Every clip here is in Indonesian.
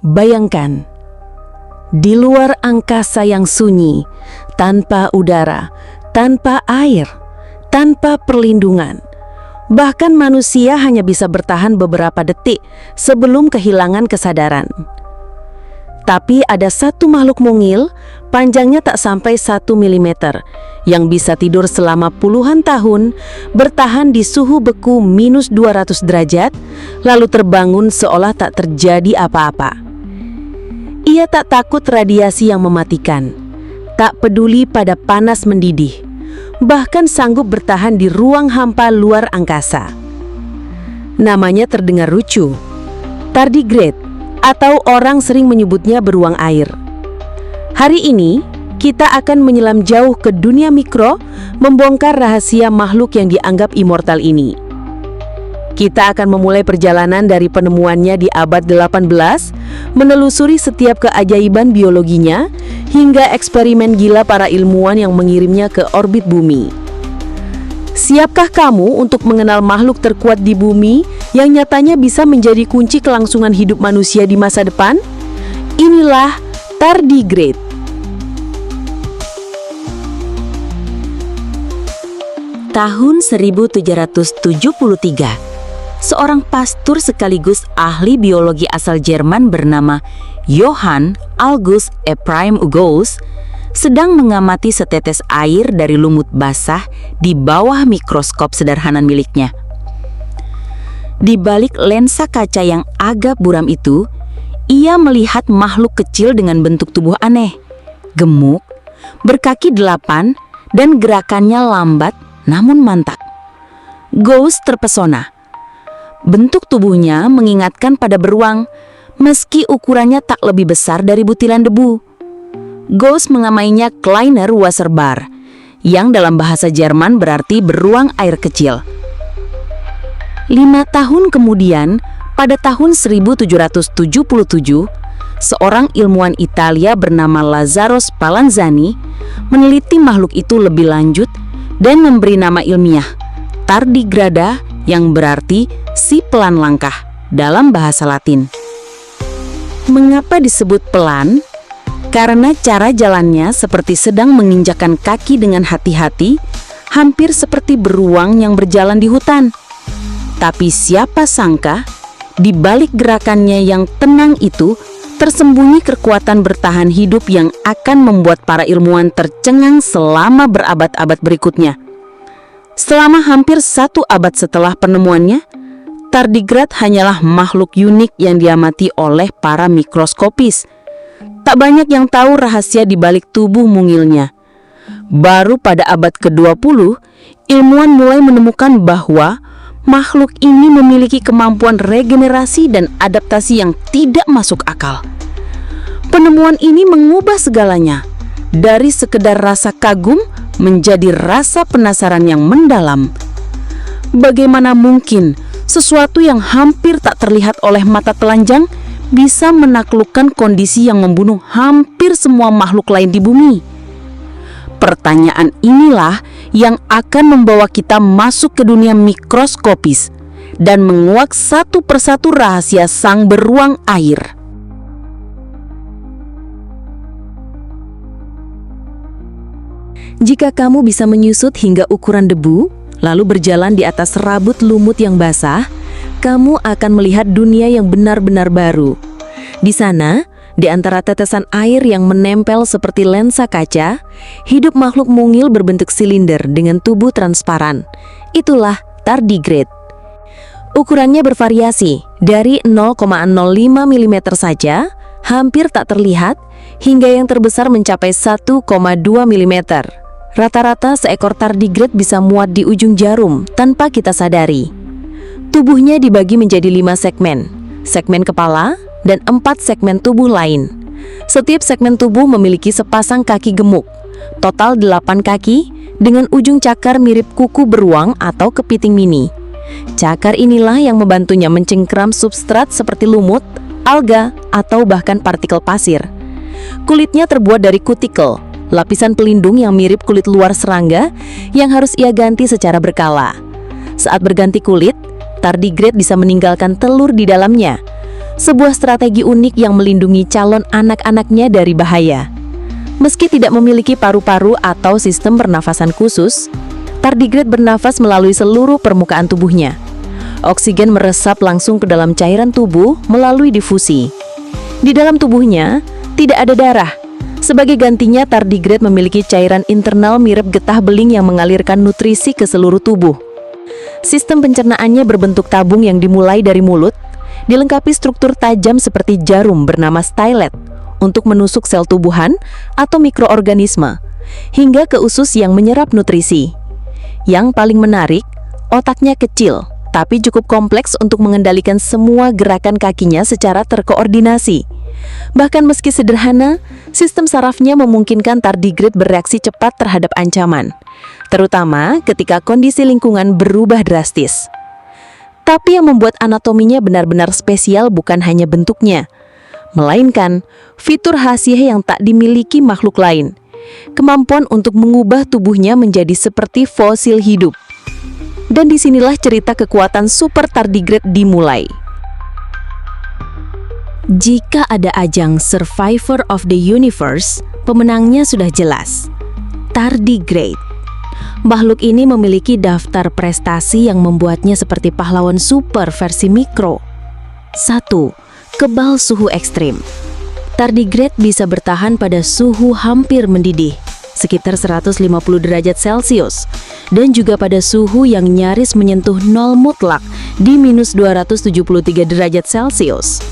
Bayangkan, di luar angkasa yang sunyi, tanpa udara, tanpa air, tanpa perlindungan, bahkan manusia hanya bisa bertahan beberapa detik sebelum kehilangan kesadaran. Tapi ada satu makhluk mungil, panjangnya tak sampai 1 mm, yang bisa tidur selama puluhan tahun, bertahan di suhu beku -200 derajat, lalu terbangun seolah tak terjadi apa-apa. Ia tak takut radiasi yang mematikan, tak peduli pada panas mendidih, bahkan sanggup bertahan di ruang hampa luar angkasa. Namanya terdengar lucu, tardigrade, atau orang sering menyebutnya beruang air. Hari ini, kita akan menyelam jauh ke dunia mikro, membongkar rahasia makhluk yang dianggap immortal ini. Kita akan memulai perjalanan dari penemuannya di abad 18, menelusuri setiap keajaiban biologinya, hingga eksperimen gila para ilmuwan yang mengirimnya ke orbit bumi. Siapkah kamu untuk mengenal makhluk terkuat di bumi yang nyatanya bisa menjadi kunci kelangsungan hidup manusia di masa depan? Inilah tardigrade. Tahun 1773, seorang pastor sekaligus ahli biologi asal Jerman bernama Johann August Ephraim Gauss sedang mengamati setetes air dari lumut basah di bawah mikroskop sederhana miliknya. Di balik lensa kaca yang agak buram itu, ia melihat makhluk kecil dengan bentuk tubuh aneh, gemuk, berkaki 8, dan gerakannya lambat namun mantap. Gauss terpesona. Bentuk tubuhnya mengingatkan pada beruang, meski ukurannya tak lebih besar dari butiran debu. Gauss menamainya Kleiner Wasserbar, yang dalam bahasa Jerman berarti beruang air kecil. 5 tahun kemudian, pada tahun 1777, seorang ilmuwan Italia bernama Lazzaro Spallanzani meneliti makhluk itu lebih lanjut dan memberi nama ilmiah tardigrada, yang berarti si pelan langkah dalam bahasa Latin. Mengapa disebut pelan? Karena cara jalannya seperti sedang menginjakkan kaki dengan hati-hati, hampir seperti beruang yang berjalan di hutan. Tapi siapa sangka, di balik gerakannya yang tenang itu, tersembunyi kekuatan bertahan hidup yang akan membuat para ilmuwan tercengang selama berabad-abad berikutnya. Selama hampir 1 abad setelah penemuannya, tardigrade hanyalah makhluk unik yang diamati oleh para mikroskopis. Tak banyak yang tahu rahasia di balik tubuh mungilnya. Baru pada abad ke-20, ilmuwan mulai menemukan bahwa makhluk ini memiliki kemampuan regenerasi dan adaptasi yang tidak masuk akal. Penemuan ini mengubah segalanya, dari sekedar rasa kagum menjadi rasa penasaran yang mendalam. Bagaimana mungkin sesuatu yang hampir tak terlihat oleh mata telanjang bisa menaklukkan kondisi yang membunuh hampir semua makhluk lain di bumi? Pertanyaan inilah yang akan membawa kita masuk ke dunia mikroskopis dan menguak satu persatu rahasia sang beruang air. Jika kamu bisa menyusut hingga ukuran debu, lalu berjalan di atas rabut lumut yang basah, kamu akan melihat dunia yang benar-benar baru. Di sana, di antara tetesan air yang menempel seperti lensa kaca, hidup makhluk mungil berbentuk silinder dengan tubuh transparan. Itulah tardigrade. Ukurannya bervariasi, dari 0,05 mm saja, hampir tak terlihat, hingga yang terbesar mencapai 1,2 mm. Rata-rata seekor tardigrade bisa muat di ujung jarum tanpa kita sadari. Tubuhnya dibagi menjadi 5 segmen, segmen kepala, dan 4 segmen tubuh lain. Setiap segmen tubuh memiliki sepasang kaki gemuk, total 8 kaki, dengan ujung cakar mirip kuku beruang atau kepiting mini. Cakar inilah yang membantunya mencengkram substrat seperti lumut, alga, atau bahkan partikel pasir. Kulitnya terbuat dari kutikel, lapisan pelindung yang mirip kulit luar serangga yang harus ia ganti secara berkala. Saat berganti kulit, tardigrade bisa meninggalkan telur di dalamnya. sebuah strategi unik yang melindungi calon anak-anaknya dari bahaya. Meski tidak memiliki paru-paru atau sistem pernafasan khusus, tardigrade bernafas melalui seluruh permukaan tubuhnya. Oksigen meresap langsung ke dalam cairan tubuh melalui difusi. Di dalam tubuhnya, tidak ada darah. Sebagai gantinya, tardigrade memiliki cairan internal mirip getah beling yang mengalirkan nutrisi ke seluruh tubuh. Sistem pencernaannya berbentuk tabung yang dimulai dari mulut, dilengkapi struktur tajam seperti jarum bernama stylet untuk menusuk sel tubuhan atau mikroorganisme, hingga ke usus yang menyerap nutrisi. Yang paling menarik, otaknya kecil, tapi cukup kompleks untuk mengendalikan semua gerakan kakinya secara terkoordinasi. Bahkan meski sederhana, sistem sarafnya memungkinkan tardigrade bereaksi cepat terhadap ancaman, terutama ketika kondisi lingkungan berubah drastis. Tapi yang membuat anatominya benar-benar spesial bukan hanya bentuknya, melainkan fitur khasiat yang tak dimiliki makhluk lain, kemampuan untuk mengubah tubuhnya menjadi seperti fosil hidup. Dan disinilah cerita kekuatan super tardigrade dimulai. Jika ada ajang Survivor of the Universe, pemenangnya sudah jelas, tardigrade. Makhluk ini memiliki daftar prestasi yang membuatnya seperti pahlawan super versi mikro. 1. Kebal suhu ekstrim. Tardigrade bisa bertahan pada suhu hampir mendidih, sekitar 150 derajat Celcius, dan juga pada suhu yang nyaris menyentuh nol mutlak di minus 273 derajat Celcius.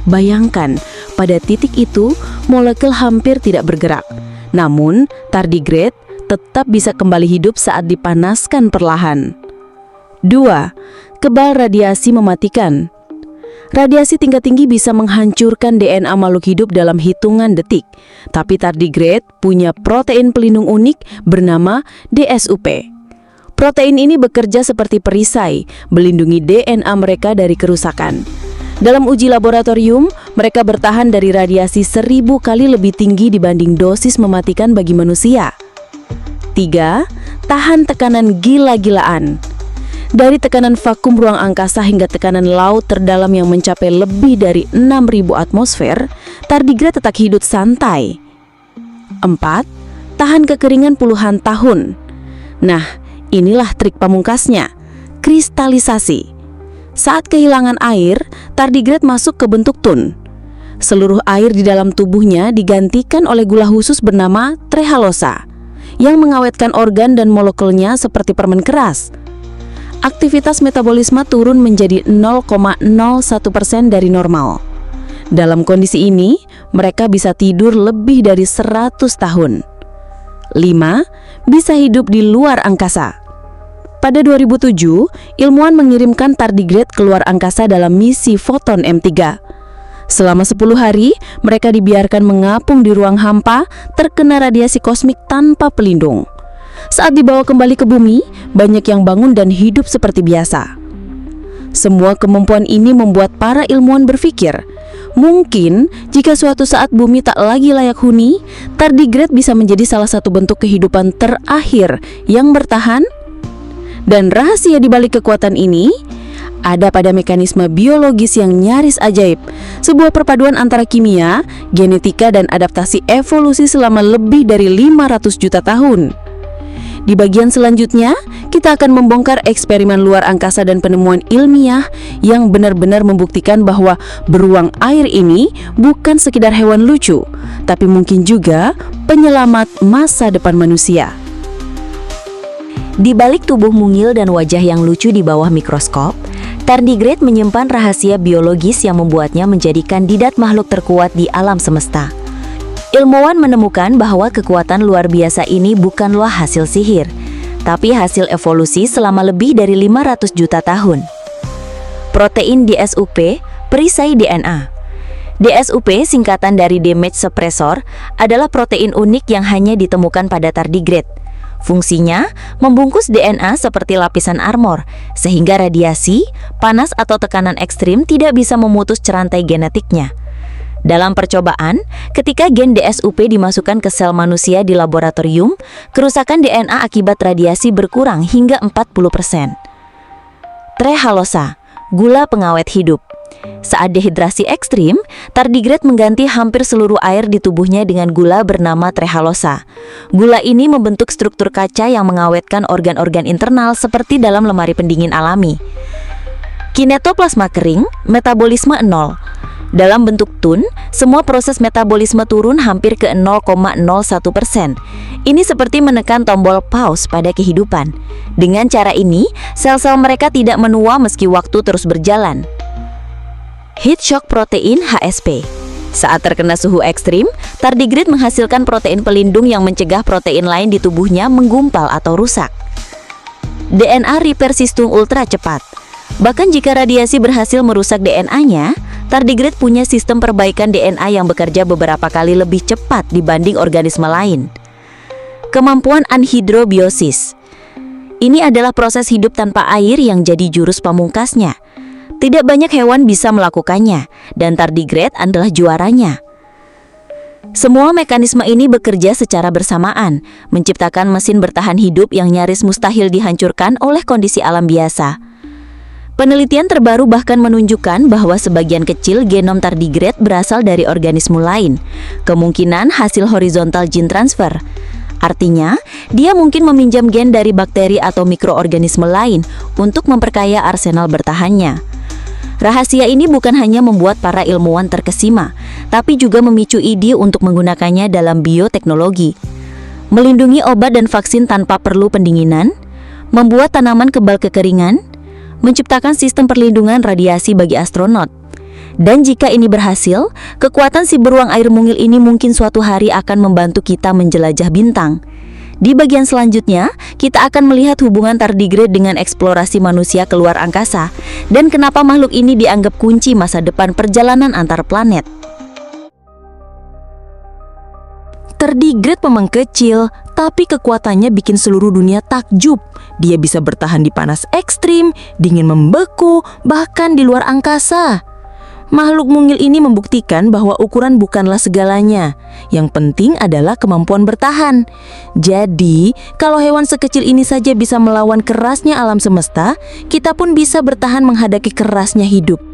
Bayangkan, pada titik itu molekul hampir tidak bergerak. Namun, tardigrade tetap bisa kembali hidup saat dipanaskan perlahan. 2. Kebal radiasi mematikan. Radiasi tingkat tinggi bisa menghancurkan DNA makhluk hidup dalam hitungan detik. Tapi tardigrade punya protein pelindung unik bernama DSUP. Protein ini bekerja seperti perisai, melindungi DNA mereka dari kerusakan. Dalam uji laboratorium, mereka bertahan dari radiasi 1000 kali lebih tinggi dibanding dosis mematikan bagi manusia. 3. Tahan tekanan gila-gilaan. Dari tekanan vakum ruang angkasa hingga tekanan laut terdalam yang mencapai lebih dari 6.000 atmosfer, tardigrade tetap hidup santai. 4. Tahan kekeringan puluhan tahun. Nah, inilah trik pamungkasnya, kristalisasi. Saat kehilangan air, tardigrade masuk ke bentuk tun. Seluruh air di dalam tubuhnya digantikan oleh gula khusus bernama trehalosa, yang mengawetkan organ dan molekulnya seperti permen keras. Aktivitas metabolisme turun menjadi 0,01% dari normal. Dalam kondisi ini, mereka bisa tidur lebih dari 100 tahun. 5. Bisa hidup di luar angkasa. Pada 2007, ilmuwan mengirimkan tardigrade keluar angkasa dalam misi Foton M3. Selama 10 hari, mereka dibiarkan mengapung di ruang hampa, terkena radiasi kosmik tanpa pelindung. Saat dibawa kembali ke bumi, banyak yang bangun dan hidup seperti biasa. Semua kemampuan ini membuat para ilmuwan berpikir, mungkin jika suatu saat bumi tak lagi layak huni, tardigrade bisa menjadi salah satu bentuk kehidupan terakhir yang bertahan. Dan rahasia di balik kekuatan ini ada pada mekanisme biologis yang nyaris ajaib, sebuah perpaduan antara kimia, genetika, dan adaptasi evolusi selama lebih dari 500 juta tahun. Di bagian selanjutnya, kita akan membongkar eksperimen luar angkasa dan penemuan ilmiah yang benar-benar membuktikan bahwa beruang air ini bukan sekedar hewan lucu, tapi mungkin juga penyelamat masa depan manusia. Di balik tubuh mungil dan wajah yang lucu di bawah mikroskop, tardigrade menyimpan rahasia biologis yang membuatnya menjadi kandidat makhluk terkuat di alam semesta. Ilmuwan menemukan bahwa kekuatan luar biasa ini bukanlah hasil sihir, tapi hasil evolusi selama lebih dari 500 juta tahun. Protein DSUP, perisai DNA. DSUP, singkatan dari damage suppressor, adalah protein unik yang hanya ditemukan pada tardigrade. Fungsinya membungkus DNA seperti lapisan armor, sehingga radiasi, panas atau tekanan ekstrim tidak bisa memutus rantai genetiknya. Dalam percobaan, ketika gen DSUP dimasukkan ke sel manusia di laboratorium, kerusakan DNA akibat radiasi berkurang hingga 40%. Trehalosa, gula pengawet hidup. Saat dehidrasi ekstrim, tardigrade mengganti hampir seluruh air di tubuhnya dengan gula bernama trehalosa. Gula ini membentuk struktur kaca yang mengawetkan organ-organ internal seperti dalam lemari pendingin alami. Kinetoplasma kering, metabolisme 0. Dalam bentuk tun, semua proses metabolisme turun hampir ke 0,01%. Ini seperti menekan tombol pause pada kehidupan. Dengan cara ini, sel-sel mereka tidak menua meski waktu terus berjalan. Heat shock protein HSP. Saat terkena suhu ekstrim, tardigrade menghasilkan protein pelindung yang mencegah protein lain di tubuhnya menggumpal atau rusak. DNA repair system ultra cepat. Bahkan jika radiasi berhasil merusak DNA-nya, tardigrade punya sistem perbaikan DNA yang bekerja beberapa kali lebih cepat dibanding organisme lain. Kemampuan anhidrobiosis. Ini adalah proses hidup tanpa air yang jadi jurus pamungkasnya. Tidak banyak hewan bisa melakukannya, dan tardigrade adalah juaranya. Semua mekanisme ini bekerja secara bersamaan, menciptakan mesin bertahan hidup yang nyaris mustahil dihancurkan oleh kondisi alam biasa. Penelitian terbaru bahkan menunjukkan bahwa sebagian kecil genom tardigrade berasal dari organisme lain, kemungkinan hasil horizontal gene transfer. Artinya, dia mungkin meminjam gen dari bakteri atau mikroorganisme lain untuk memperkaya arsenal bertahannya. Rahasia ini bukan hanya membuat para ilmuwan terkesima, tapi juga memicu ide untuk menggunakannya dalam bioteknologi. Melindungi obat dan vaksin tanpa perlu pendinginan, membuat tanaman kebal kekeringan, menciptakan sistem perlindungan radiasi bagi astronot. Dan jika ini berhasil, kekuatan si beruang air mungil ini mungkin suatu hari akan membantu kita menjelajah bintang. Di bagian selanjutnya, kita akan melihat hubungan tardigrade dengan eksplorasi manusia keluar angkasa dan kenapa makhluk ini dianggap kunci masa depan perjalanan antar planet. Tardigrade memang kecil, tapi kekuatannya bikin seluruh dunia takjub. Dia bisa bertahan di panas ekstrim, dingin membeku, bahkan di luar angkasa. Makhluk mungil ini membuktikan bahwa ukuran bukanlah segalanya. Yang penting adalah kemampuan bertahan. Jadi, kalau hewan sekecil ini saja bisa melawan kerasnya alam semesta, kita pun bisa bertahan menghadapi kerasnya hidup.